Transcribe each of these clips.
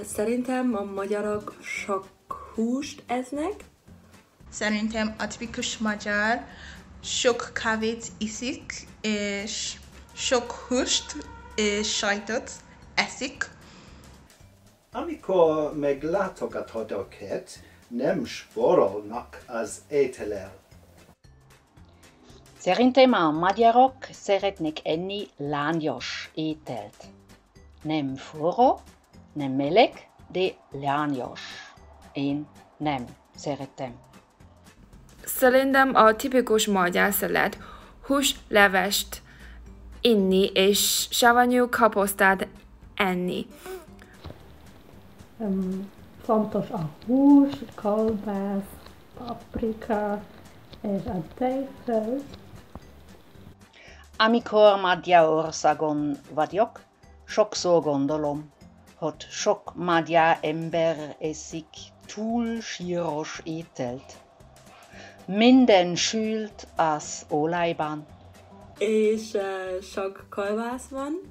Szerintem a magyarok sok húst esznek. Szerintem a tipikus magyar sok kávét iszik, és sok húst és sajtot eszik. Amikor meglátogatod őket, nem spórolnak az étellel. Szerintem a magyarok szeretnek enni lányos ételt. Nem forró, nem meleg, de lányos. Én nem szeretem. Szerintem a tipikus magyar szeret húslevest inni és savanyú kaposztát enni. Fontos a hús, kolbász, paprika és a tejföl. Amikor Magyarországon vagyok, sokszor gondolom, hogy sok magyar ember eszik túl síros ételt. Minden sült az olajban. És sok kolbász van.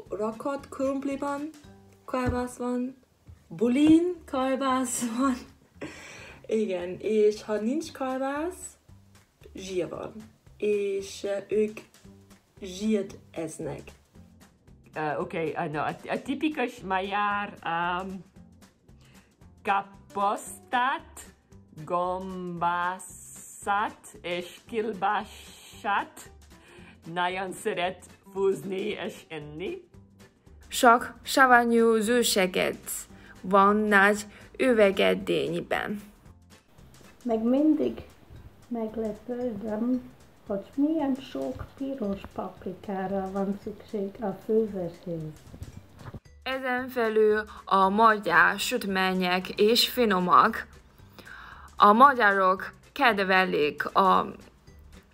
Rakott krumpliban kolbász van. Bulin kolbász van. Igen, és ha nincs kolbász, zsír van. És ők zsírt esznek. A tipikus magyar kaposztát, gombászat és kilbását nagyon szeret főzni és enni. Sok savanyú zöldséget van nagy üvegedényben. Meg mindig meglepődöm, hogy milyen sok piros paprikára van szükség a főzéshez. Ezen felül a magyar sütemények és finomak. A magyarok kedvelik a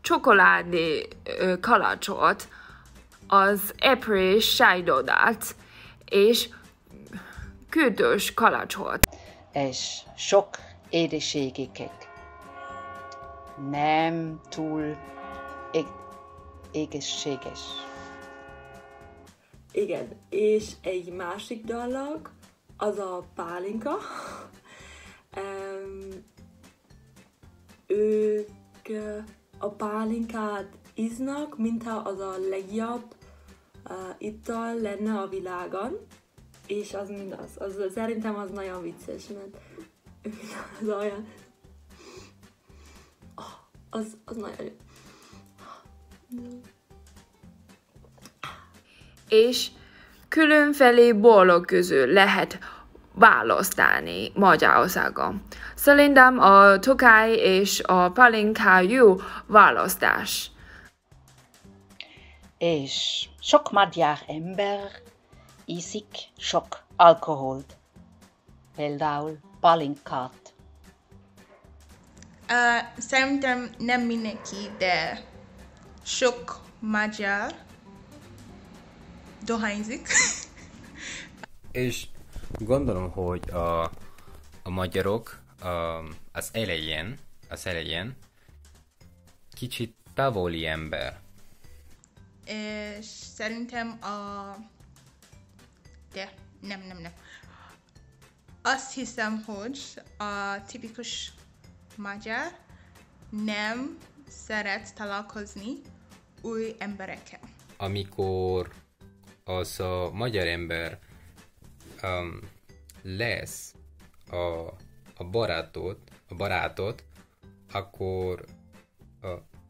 csokoládé kalacsot, az epres sajdodát és küldős kalacsot. És sok édességeket. Nem túl egészséges. Igen, és egy másik dolog, az a pálinka. Ők a pálinkát isznak, mintha az a legjobb ital lenne a világon, és az mindaz. Szerintem az nagyon vicces, mert az olyan... Az nagyon jó. És különféle borok közül lehet választani Magyarországon. Szerintem a tokály és a pálinka jó választás. És sok magyar ember iszik sok alkoholt, például pálinkát. Szerintem nem mindenki, de sok magyar dohányzik. És gondolom, hogy a magyarok az elején kicsit távoli ember. És szerintem nem. Azt hiszem, hogy a tipikus magyar nem szeret találkozni új emberekkel. Amikor az a magyar ember lesz a barátot, akkor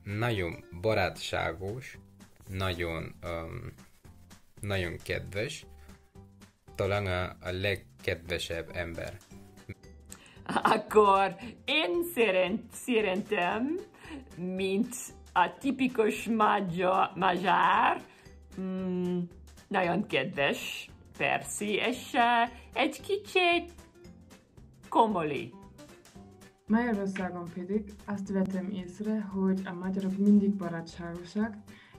nagyon barátságos, nagyon kedves, talán a legkedvesebb ember. Akkor én szerintem, mint a tipikus magyar, nagyon kedves, persze, és egy kicsit komoly. Magyarországon pedig azt vettem észre, hogy a magyarok mindig barátságosak,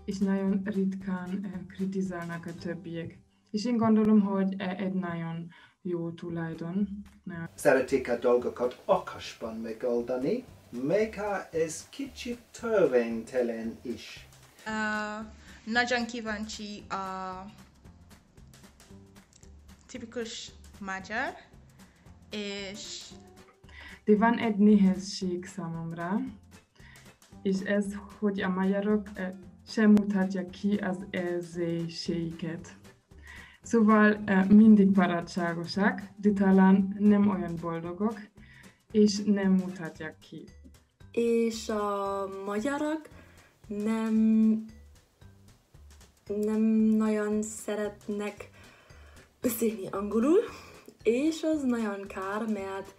és nagyon ritkán kritizálnak a többiek. És én gondolom, hogy egy nagyon jó tulajdon. Szeretik a dolgokat okosban megoldani, még ha ez kicsit törvénytelen is. Nagyon kíváncsi a tipikus magyar, és De van egy nehézség számomra, és ez, hogy a magyarok sem mutatják ki az érzéseiket. Szóval mindig barátságosak, de talán nem olyan boldogok, és nem mutatják ki. És a magyarok nem nagyon szeretnek beszélni angolul, és az nagyon kár, mert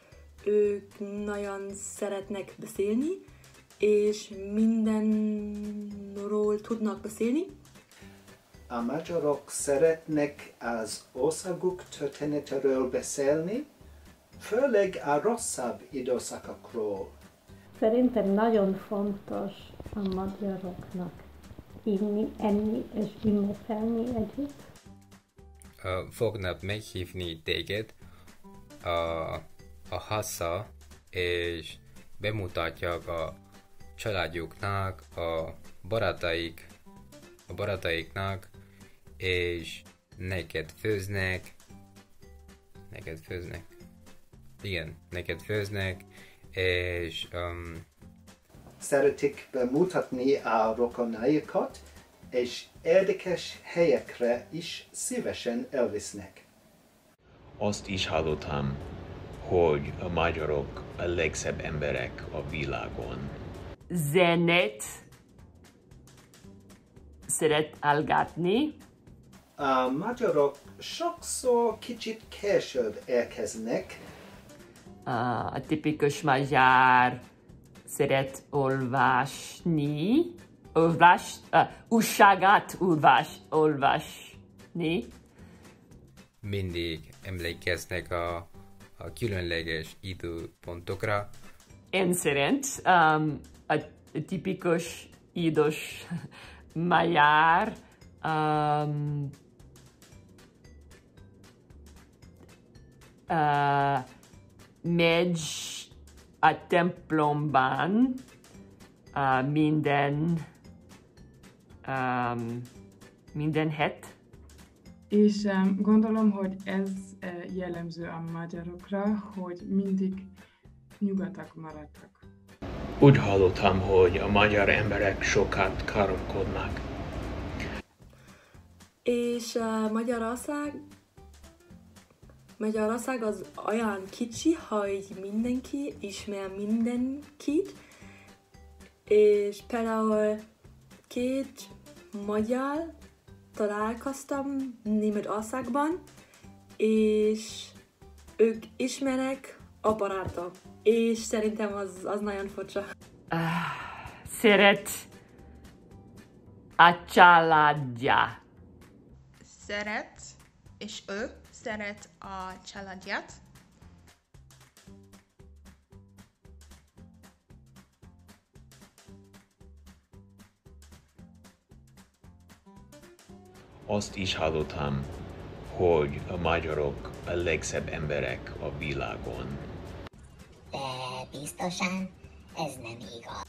ők nagyon szeretnek beszélni, és mindenről tudnak beszélni. A magyarok szeretnek az országuk történetéről beszélni, főleg a rosszabb időszakokról. Szerintem nagyon fontos a magyaroknak inni, enni és ünnepelni együtt. Fognak meghívni téged a haza, és bemutatják a családjuknak, a barátaiknak, és neked főznek, és Szeretik bemutatni a rokonaikat, és érdekes helyekre is szívesen elvisznek. Azt is hallottam, hogy a magyarok a legszebb emberek a világon. Zenét szeret hallgatni. A magyarok sokszor kicsit később érkeznek. A tipikus magyar szeret olvasni. Újságát olvasni. mindig emlékeznek a különleges időpontokra. Én szerint a tipikus idős magyar megy a templomban minden het. És gondolom, hogy ez jellemző a magyarokra, hogy mindig nyugodtak maradtak. Úgy hallottam, hogy a magyar emberek sokat káromkodnak. És Magyarország az olyan kicsi, hogy mindenki ismer mindenkit, és például 2 magyar találkoztam Németországban, és ők ismernek a barátom, és szerintem az nagyon furcsa. Szeret a családja. Szeret, és ő szeret a családját. Azt is hallottam, hogy a magyarok a legszebb emberek a világon. De biztosan ez nem igaz.